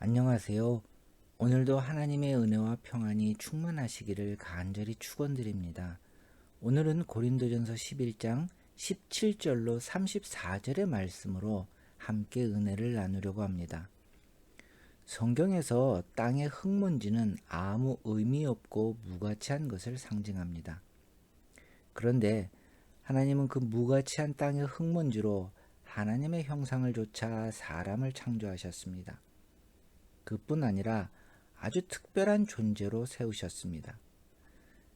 안녕하세요. 오늘도 하나님의 은혜와 평안이 충만하시기를 간절히 축원드립니다. 오늘은 고린도전서 11장 17절로 34절의 말씀으로 함께 은혜를 나누려고 합니다. 성경에서 땅의 흙먼지는 아무 의미 없고 무가치한 것을 상징합니다. 그런데 하나님은 그 무가치한 땅의 흙먼지로 하나님의 형상을 좇아 사람을 창조하셨습니다. 그뿐 아니라 아주 특별한 존재로 세우셨습니다.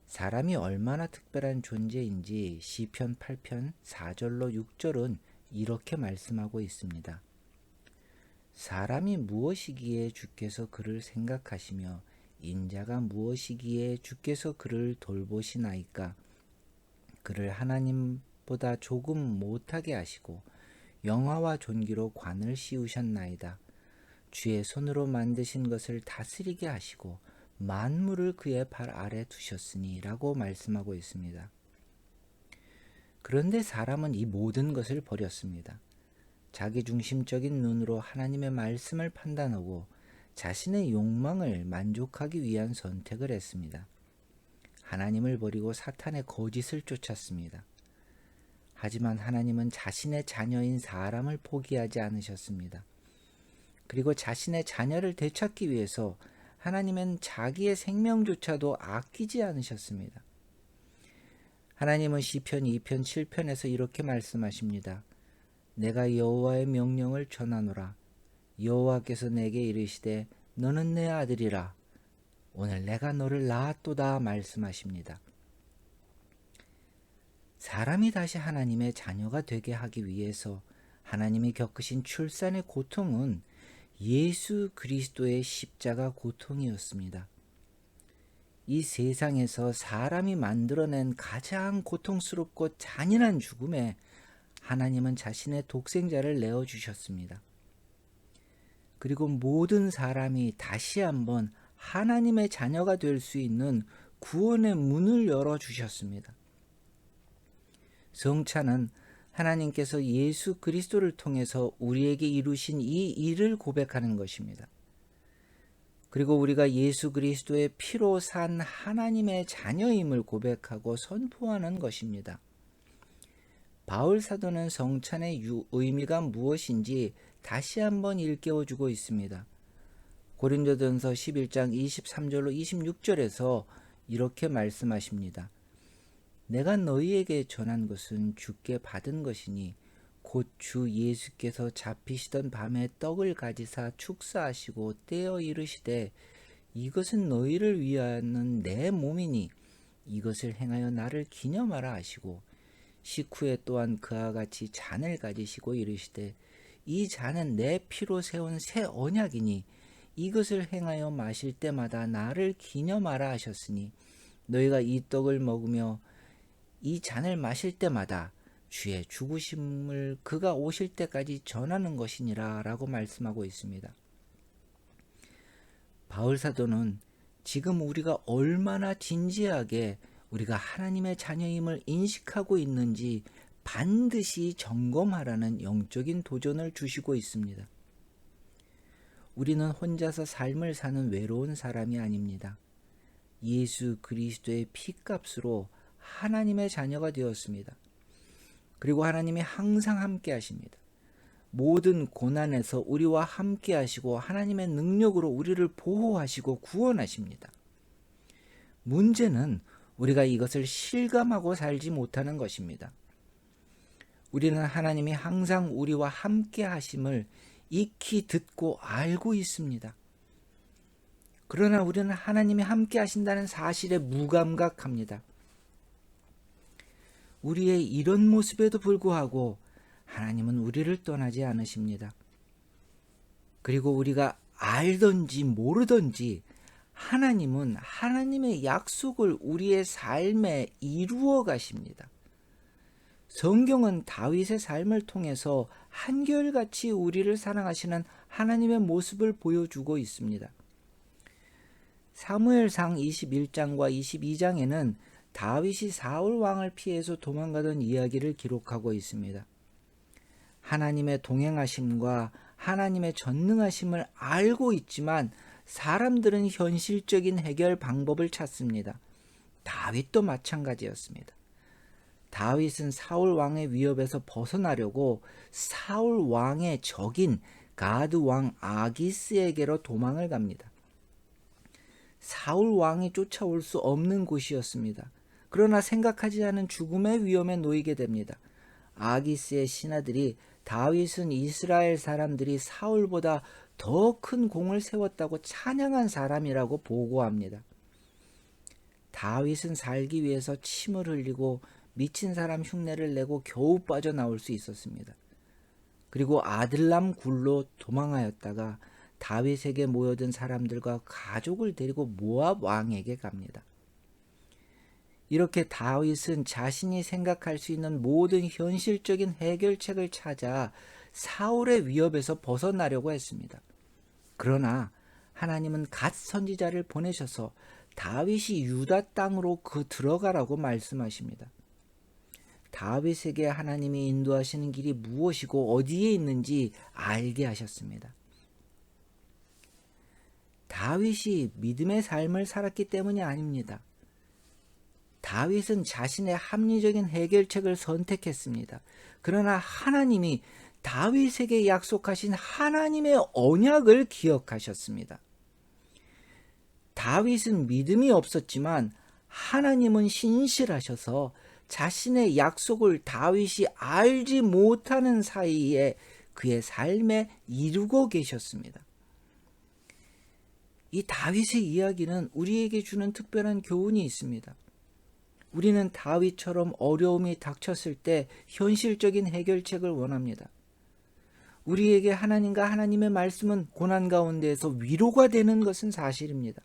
사람이 얼마나 특별한 존재인지 시편 8편 4절로 6절은 이렇게 말씀하고 있습니다. 사람이 무엇이기에 주께서 그를 생각하시며 인자가 무엇이기에 주께서 그를 돌보시나이까. 그를 하나님보다 조금 못하게 하시고 영화와 존귀로 관을 씌우셨나이다. 주의 손으로 만드신 것을 다스리게 하시고 만물을 그의 발 아래 두셨으니 라고 말씀하고 있습니다. 그런데 사람은 이 모든 것을 버렸습니다. 자기중심적인 눈으로 하나님의 말씀을 판단하고 자신의 욕망을 만족하기 위한 선택을 했습니다. 하나님을 버리고 사탄의 거짓을 쫓았습니다. 하지만 하나님은 자신의 자녀인 사람을 포기하지 않으셨습니다. 그리고 자신의 자녀를 되찾기 위해서 하나님은 자기의 생명조차도 아끼지 않으셨습니다. 하나님은 시편 2편 7편에서 이렇게 말씀하십니다. 내가 여호와의 명령을 전하노라. 여호와께서 내게 이르시되 너는 내 아들이라. 오늘 내가 너를 낳았도다 말씀하십니다. 사람이 다시 하나님의 자녀가 되게 하기 위해서 하나님이 겪으신 출산의 고통은 예수 그리스도의 십자가 고통이었습니다. 이 세상에서 사람이 만들어낸 가장 고통스럽고 잔인한 죽음에 하나님은 자신의 독생자를 내어주셨습니다. 그리고 모든 사람이 다시 한번 하나님의 자녀가 될 수 있는 구원의 문을 열어주셨습니다. 성찬은 하나님께서 예수 그리스도를 통해서 우리에게 이루신 이 일을 고백하는 것입니다. 그리고 우리가 예수 그리스도의 피로 산 하나님의 자녀임을 고백하고 선포하는 것입니다. 바울 사도는 성찬의 의미가 무엇인지 다시 한번 일깨워주고 있습니다. 고린도전서 11장 23절로 26절에서 이렇게 말씀하십니다. 내가 너희에게 전한 것은 주께 받은 것이니 곧 주 예수께서 잡히시던 밤에 떡을 가지사 축사하시고 떼어 이르시되 이것은 너희를 위하는 내 몸이니 이것을 행하여 나를 기념하라 하시고 식후에 또한 그와 같이 잔을 가지시고 이르시되 이 잔은 내 피로 세운 새 언약이니 이것을 행하여 마실 때마다 나를 기념하라 하셨으니 너희가 이 떡을 먹으며 이 잔을 마실 때마다 주의 죽으심을 그가 오실 때까지 전하는 것이니라 라고 말씀하고 있습니다. 바울 사도는 지금 우리가 얼마나 진지하게 우리가 하나님의 자녀임을 인식하고 있는지 반드시 점검하라는 영적인 도전을 주시고 있습니다. 우리는 혼자서 삶을 사는 외로운 사람이 아닙니다. 예수 그리스도의 피값으로 하나님의 자녀가 되었습니다. 그리고 하나님이 항상 함께 하십니다. 모든 고난에서 우리와 함께 하시고 하나님의 능력으로 우리를 보호하시고 구원하십니다. 문제는 우리가 이것을 실감하고 살지 못하는 것입니다. 우리는 하나님이 항상 우리와 함께 하심을 익히 듣고 알고 있습니다. 그러나 우리는 하나님이 함께 하신다는 사실에 무감각합니다. 우리의 이런 모습에도 불구하고 하나님은 우리를 떠나지 않으십니다. 그리고 우리가 알든지 모르든지 하나님은 하나님의 약속을 우리의 삶에 이루어 가십니다. 성경은 다윗의 삶을 통해서 한결같이 우리를 사랑하시는 하나님의 모습을 보여주고 있습니다. 사무엘상 21장과 22장에는 다윗이 사울 왕을 피해서 도망가던 이야기를 기록하고 있습니다. 하나님의 동행하심과 하나님의 전능하심을 알고 있지만 사람들은 현실적인 해결 방법을 찾습니다. 다윗도 마찬가지였습니다. 다윗은 사울 왕의 위협에서 벗어나려고 사울 왕의 적인 가드 왕 아기스에게로 도망을 갑니다. 사울 왕이 쫓아올 수 없는 곳이었습니다. 그러나 생각하지 않은 죽음의 위험에 놓이게 됩니다. 아기스의 신하들이 다윗은 이스라엘 사람들이 사울보다 더 큰 공을 세웠다고 찬양한 사람이라고 보고합니다. 다윗은 살기 위해서 침을 흘리고 미친 사람 흉내를 내고 겨우 빠져나올 수 있었습니다. 그리고 아들람 굴로 도망하였다가 다윗에게 모여든 사람들과 가족을 데리고 모압 왕에게 갑니다. 이렇게 다윗은 자신이 생각할 수 있는 모든 현실적인 해결책을 찾아 사울의 위협에서 벗어나려고 했습니다. 그러나 하나님은 갓 선지자를 보내셔서 다윗이 유다 땅으로 들어가라고 말씀하십니다. 다윗에게 하나님이 인도하시는 길이 무엇이고 어디에 있는지 알게 하셨습니다. 다윗이 믿음의 삶을 살았기 때문이 아닙니다. 다윗은 자신의 합리적인 해결책을 선택했습니다. 그러나 하나님이 다윗에게 약속하신 하나님의 언약을 기억하셨습니다. 다윗은 믿음이 없었지만 하나님은 신실하셔서 자신의 약속을 다윗이 알지 못하는 사이에 그의 삶에 이루고 계셨습니다. 이 다윗의 이야기는 우리에게 주는 특별한 교훈이 있습니다. 우리는 다윗처럼 어려움이 닥쳤을 때 현실적인 해결책을 원합니다. 우리에게 하나님과 하나님의 말씀은 고난 가운데에서 위로가 되는 것은 사실입니다.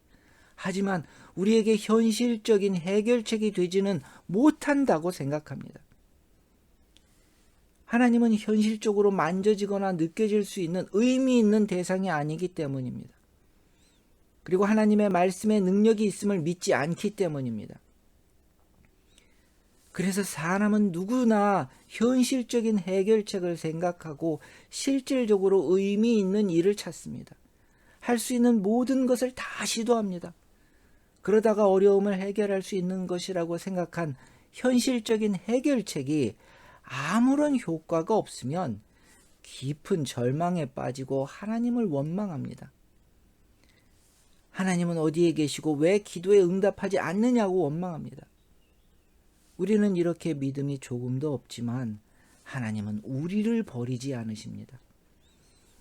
하지만 우리에게 현실적인 해결책이 되지는 못한다고 생각합니다. 하나님은 현실적으로 만져지거나 느껴질 수 있는 의미 있는 대상이 아니기 때문입니다. 그리고 하나님의 말씀에 능력이 있음을 믿지 않기 때문입니다. 그래서 사람은 누구나 현실적인 해결책을 생각하고 실질적으로 의미 있는 일을 찾습니다. 할 수 있는 모든 것을 다 시도합니다. 그러다가 어려움을 해결할 수 있는 것이라고 생각한 현실적인 해결책이 아무런 효과가 없으면 깊은 절망에 빠지고 하나님을 원망합니다. 하나님은 어디에 계시고 왜 기도에 응답하지 않느냐고 원망합니다. 우리는 이렇게 믿음이 조금도 없지만 하나님은 우리를 버리지 않으십니다.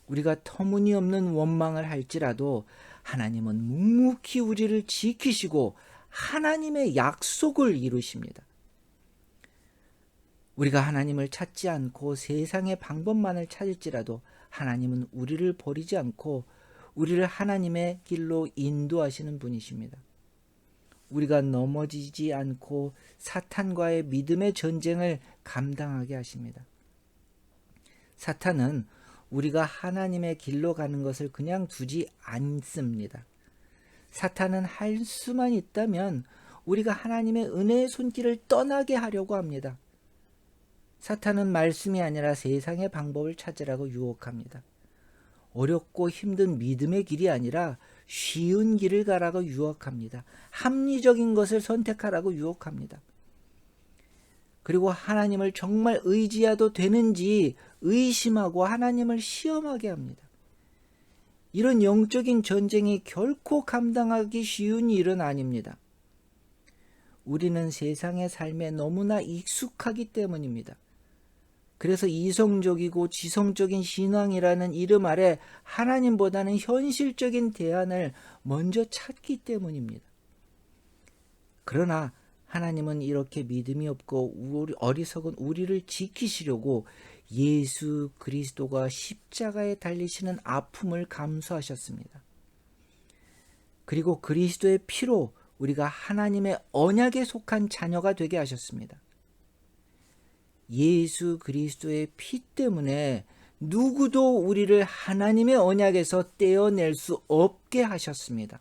우리가 터무니없는 원망을 할지라도 하나님은 묵묵히 우리를 지키시고 하나님의 약속을 이루십니다. 우리가 하나님을 찾지 않고 세상의 방법만을 찾을지라도 하나님은 우리를 버리지 않고 우리를 하나님의 길로 인도하시는 분이십니다. 우리가 넘어지지 않고 사탄과의 믿음의 전쟁을 감당하게 하십니다. 사탄은 우리가 하나님의 길로 가는 것을 그냥 두지 않습니다. 사탄은 할 수만 있다면 우리가 하나님의 은혜의 손길을 떠나게 하려고 합니다. 사탄은 말씀이 아니라 세상의 방법을 찾으라고 유혹합니다. 어렵고 힘든 믿음의 길이 아니라 쉬운 길을 가라고 유혹합니다. 합리적인 것을 선택하라고 유혹합니다. 그리고 하나님을 정말 의지해도 되는지 의심하고 하나님을 시험하게 합니다. 이런 영적인 전쟁이 결코 감당하기 쉬운 일은 아닙니다. 우리는 세상의 삶에 너무나 익숙하기 때문입니다. 그래서 이성적이고 지성적인 신앙이라는 이름 아래 하나님보다는 현실적인 대안을 먼저 찾기 때문입니다. 그러나 하나님은 이렇게 믿음이 없고 어리석은 우리를 지키시려고 예수 그리스도가 십자가에 달리시는 아픔을 감수하셨습니다. 그리고 그리스도의 피로 우리가 하나님의 언약에 속한 자녀가 되게 하셨습니다. 예수 그리스도의 피 때문에 누구도 우리를 하나님의 언약에서 떼어낼 수 없게 하셨습니다.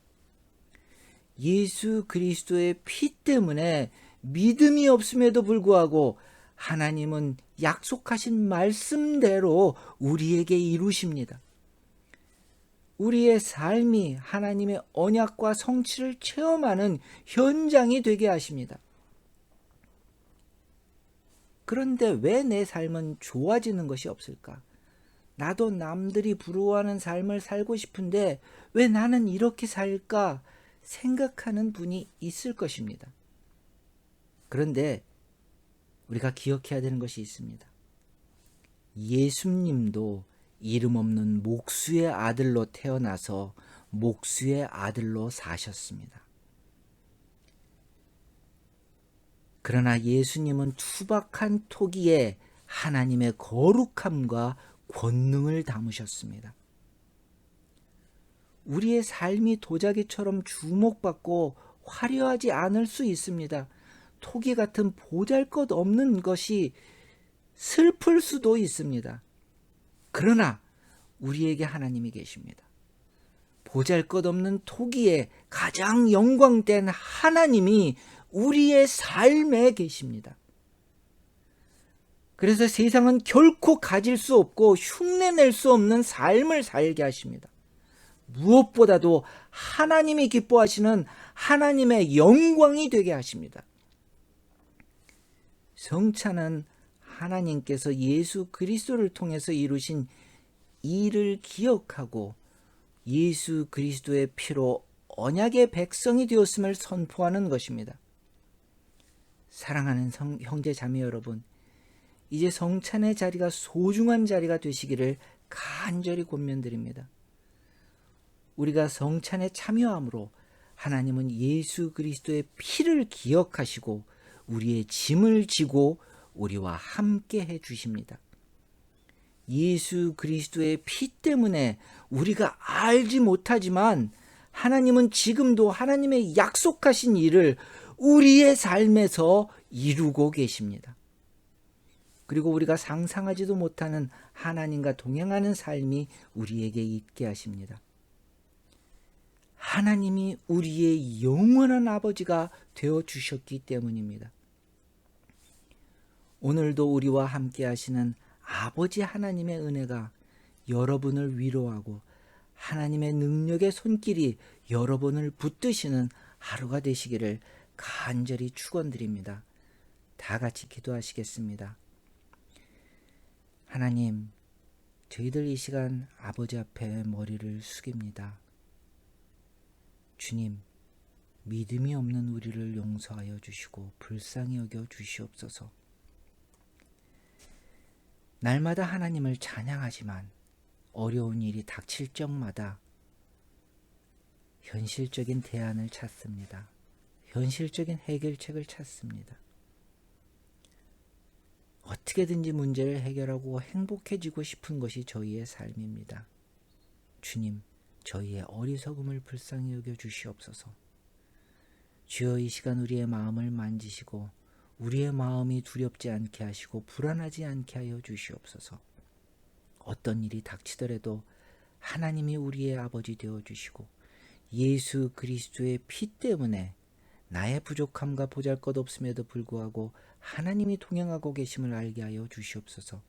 예수 그리스도의 피 때문에 믿음이 없음에도 불구하고 하나님은 약속하신 말씀대로 우리에게 이루십니다. 우리의 삶이 하나님의 언약과 성취를 체험하는 현장이 되게 하십니다. 그런데 왜 내 삶은 좋아지는 것이 없을까? 나도 남들이 부러워하는 삶을 살고 싶은데 왜 나는 이렇게 살까? 생각하는 분이 있을 것입니다. 그런데 우리가 기억해야 되는 것이 있습니다. 예수님도 이름 없는 목수의 아들로 태어나서 목수의 아들로 사셨습니다. 그러나 예수님은 투박한 토기에 하나님의 거룩함과 권능을 담으셨습니다. 우리의 삶이 도자기처럼 주목받고 화려하지 않을 수 있습니다. 토기 같은 보잘것없는 것이 슬플 수도 있습니다. 그러나 우리에게 하나님이 계십니다. 보잘것없는 토기에 가장 영광된 하나님이 우리의 삶에 계십니다. 그래서 세상은 결코 가질 수 없고 흉내낼 수 없는 삶을 살게 하십니다. 무엇보다도 하나님이 기뻐하시는 하나님의 영광이 되게 하십니다. 성찬은 하나님께서 예수 그리스도를 통해서 이루신 일을 기억하고 예수 그리스도의 피로 언약의 백성이 되었음을 선포하는 것입니다. 사랑하는 형제 자매 여러분, 이제 성찬의 자리가 소중한 자리가 되시기를 간절히 권면드립니다. 우리가 성찬에 참여함으로 하나님은 예수 그리스도의 피를 기억하시고 우리의 짐을 지고 우리와 함께 해 주십니다. 예수 그리스도의 피 때문에 우리가 알지 못하지만 하나님은 지금도 하나님의 약속하신 일을 우리의 삶에서 이루고 계십니다. 그리고 우리가 상상하지도 못하는 하나님과 동행하는 삶이 우리에게 있게 하십니다. 하나님이 우리의 영원한 아버지가 되어 주셨기 때문입니다. 오늘도 우리와 함께 하시는 아버지 하나님의 은혜가 여러분을 위로하고 하나님의 능력의 손길이 여러분을 붙드시는 하루가 되시기를 간절히 축원드립니다. 다 같이 기도하시겠습니다. 하나님, 저희들 이 시간 아버지 앞에 머리를 숙입니다. 주님, 믿음이 없는 우리를 용서하여 주시고 불쌍히 여겨 주시옵소서. 날마다 하나님을 찬양하지만 어려운 일이 닥칠 적마다 현실적인 대안을 찾습니다. 현실적인 해결책을 찾습니다. 어떻게든지 문제를 해결하고 행복해지고 싶은 것이 저희의 삶입니다. 주님, 저희의 어리석음을 불쌍히 여겨 주시옵소서. 주여, 이 시간 우리의 마음을 만지시고 우리의 마음이 두렵지 않게 하시고 불안하지 않게 하여 주시옵소서. 어떤 일이 닥치더라도 하나님이 우리의 아버지 되어 주시고 예수 그리스도의 피 때문에 나의 부족함과 보잘것없음에도 불구하고 하나님이 동행하고 계심을 알게 하여 주시옵소서.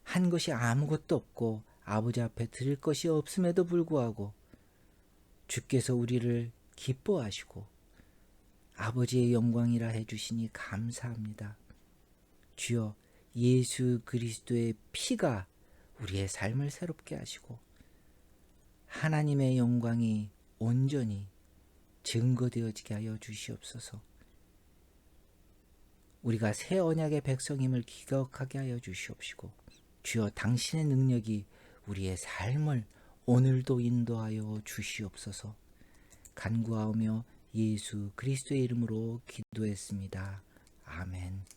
한 것이 아무것도 없고 아버지 앞에 드릴 것이 없음에도 불구하고 주께서 우리를 기뻐하시고 아버지의 영광이라 해주시니 감사합니다. 주여, 예수 그리스도의 피가 우리의 삶을 새롭게 하시고 하나님의 영광이 온전히 증거되어지게 하여 주시옵소서. 우리가 새 언약의 백성임을 기억하게 하여 주시옵시고 주여, 당신의 능력이 우리의 삶을 오늘도 인도하여 주시옵소서. 간구하오며 예수 그리스도의 이름으로 기도했습니다. 아멘.